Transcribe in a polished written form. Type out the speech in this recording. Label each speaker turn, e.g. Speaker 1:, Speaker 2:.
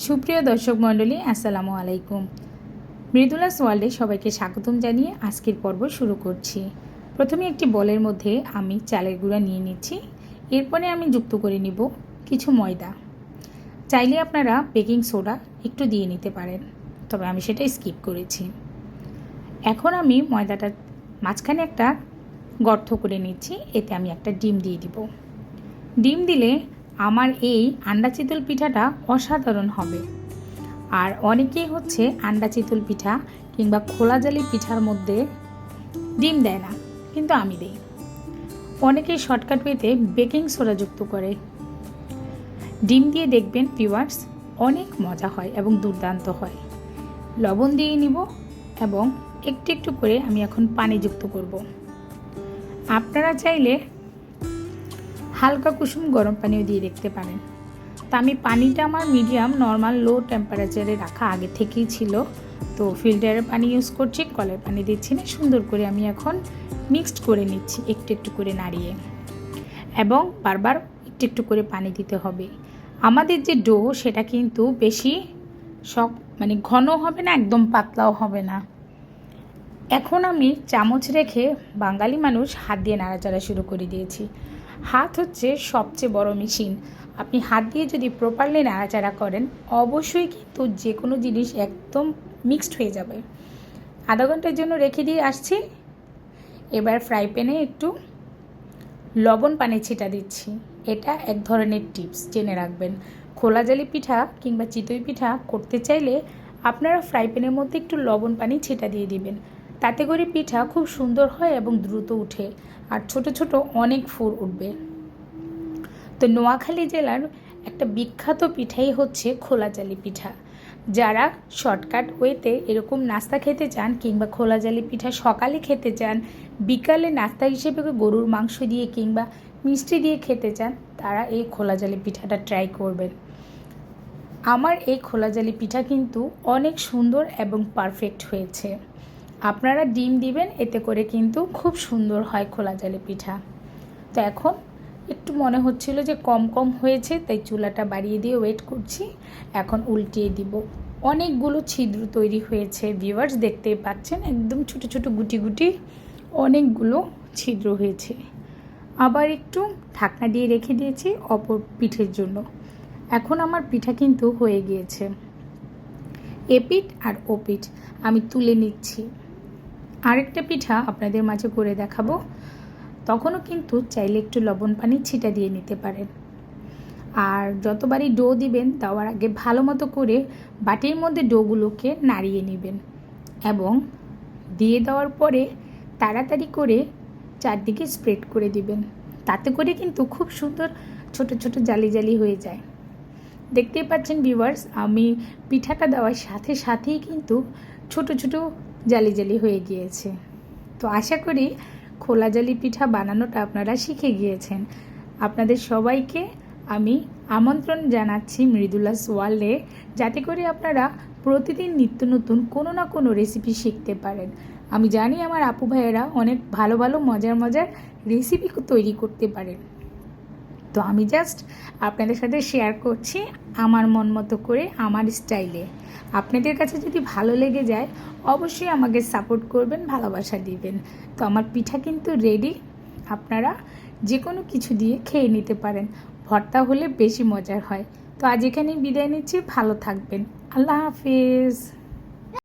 Speaker 1: সুপ্রিয় দর্শক মণ্ডলী, আসসালামু আলাইকুম। মৃদুলাস ওয়ার্ল্ডে সবাইকে স্বাগতম জানিয়ে আজকের পর্ব শুরু করছি। প্রথমে একটি বলের মধ্যে আমি চালের গুঁড়া নিয়ে নিচ্ছি। এরপরে আমি যুক্ত করে নিব কিছু ময়দা। চাইলে আপনারা বেকিং সোডা একটু দিয়ে নিতে পারেন, তবে আমি সেটা স্কিপ করেছি। এখন আমি ময়দাটা মাঝখানে একটা গর্ত করে নিচ্ছি, এতে আমি একটা ডিম দিয়ে দিব। ডিম দিলে আমার এই আন্ডা চিতল পিঠাটা অসাধারণ হবে। আর অনেকেই আন্ডা চিতল পিঠা কিংবা খোলা জালি পিঠার মধ্যে ডিম দেয় না, কিন্তু আমি দিই। অনেকেই শর্টকাট ওয়েতে বেকিং সোডা যুক্ত করে। ডিম দিয়ে দেখবেন ভিউয়ার্স, অনেক মজা হয় এবং দুর্দান্ত হয়। লবণ দিয়ে নিব এবং একটু একটু করে আমি এখন পানি যুক্ত করব। আপনারা চাইলে হালকা কুসুম গরম পানিও দিয়ে দেখতে পারেন। তা আমি পানিটা আমার মিডিয়াম নর্মাল লো টেম্পারেচারে রাখা আগে থেকেই ছিল, তো ফিল্টারের পানি ইউজ করছি, কলের পানি দিচ্ছি না। সুন্দর করে আমি এখন মিক্সড করে নিচ্ছি, একটু একটু করে নাড়িয়ে, এবং বারবার একটু একটু করে পানি দিতে হবে। আমাদের যে ডো সেটা কিন্তু বেশি ঘন হবে না, একদম পাতলাও হবে না। এখন আমি চামচ রেখে, বাঙালি মানুষ হাত দিয়ে নাড়াচাড়া শুরু করে দিয়েছি। হাত হচ্ছে সবচেয়ে বড় মেশিন। আপনি হাত দিয়ে যদি প্রপারলি নাড়াচাড়া করেন, অবশ্যই কিন্তু যে কোনো জিনিস একদম মিক্সড হয়ে যাবে। আধা ঘন্টার জন্য রেখে দিয়ে আসছি। এবার ফ্রাই প্যানে একটু লবণ পানি ছিটা দিচ্ছি। এটা এক ধরনের টিপস, জেনে রাখবেন। খোলা জালি পিঠা কিংবা চিতই পিঠা করতে চাইলে আপনারা ফ্রাই প্যানের মধ্যে একটু লবণ পানি ছিটা দিয়ে দিবেন। তাতে করে পিঠা খুব সুন্দর হয় এবং দ্রুত উঠে, আর ছোট ছোট অনেক ফুর উঠবে। তো নোয়াখালী জেলার একটা বিখ্যাত পিঠাই হচ্ছে খোলা জালি পিঠা। যারা শর্টকাট ওয়েতে এরকম নাস্তা খেতে চান কিংবা খোলা জালি পিঠা সকালে খেতে চান, বিকালে নাস্তা হিসেবে গরুর মাংস দিয়ে কিংবা মিষ্টি দিয়ে খেতে চান, তারা এই খোলা জালি পিঠাটা ট্রাই করবেন। আমার এই খোলা জালি পিঠা কিন্তু অনেক সুন্দর এবং পারফেক্ট হয়েছে। আপনারা ডিম দিবেন, এতে করে কিন্তু খুব সুন্দর হয় খোলা জালি পিঠা। তো এখন একটু মনে হচ্ছিল যে কম কম হয়েছে, তাই চুলাটা বাড়িয়ে দিয়ে ওয়েট করছি। এখন উল্টিয়ে দিব। অনেকগুলো ছিদ্র তৈরি হয়েছে ভিউয়ার্স, দেখতেই পাচ্ছেন, একদম ছোট ছোট গুটি গুটি অনেকগুলো ছিদ্র হয়েছে। আবার একটু ঢাকনা দিয়ে রেখে দিয়েছি অপর পিঠের জন্য। এখন আমার পিঠা কিন্তু হয়ে গিয়েছে। এপিঠ আর ওপিঠ আমি তুলে নিচ্ছি। আরেকটা পিঠা আপনাদের মাঝে করে দেখাবো। তখনও কিন্তু চাইলে একটু লবণ পানি ছিটা দিয়ে নিতে পারেন। আর যতবারই ডো দিবেন, দেওয়ার আগে ভালো মতো করে বাটির মধ্যে ডোগুলোকে নাড়িয়ে নেবেন, এবং দিয়ে দেওয়ার পরে তাড়াতাড়ি করে চারদিকে স্প্রেড করে দিবেন। তাতে করে কিন্তু খুব সুন্দর ছোট ছোট জালি জালি হয়ে যায়। দেখতেই পাচ্ছেন ভিউয়ার্স, আমি পিঠাটা দেওয়ার সাথে সাথেই কিন্তু ছোট ছোট জালি জালি হয়ে গিয়েছে। তো আশা করি খোলা জালি পিঠা বানানোটা আপনারা শিখে গিয়েছেন। আপনাদের সবাইকে আমি আমন্ত্রণ জানাচ্ছি মৃদুলাস ওয়ার্ল্ডে, যাতে করে আপনারা প্রতিদিন নিত্য নতুন কোনো না কোনো রেসিপি শিখতে পারেন। আমি জানি আমার আপু ভাইয়েরা অনেক ভালো ভালো মজার মজার রেসিপি তৈরি করতে পারেন। তো আমি জাস্ট আপনাদের সাথে শেয়ার করছি আমার মন মতো করে, আমার স্টাইলে। আপনাদের কাছে যদি ভালো লেগে যায়, অবশ্যই আমাকে সাপোর্ট করবেন, ভালোবাসা দিবেন। তো আমার পিঠা কিন্তু রেডি। আপনারা যে কোনো কিছু দিয়ে খেয়ে নিতে পারেন। ভর্তা হলে বেশি মজার হয়। তো আজ এখানেই বিদায় নিচ্ছি। ভালো থাকবেন। আল্লাহ হাফেজ।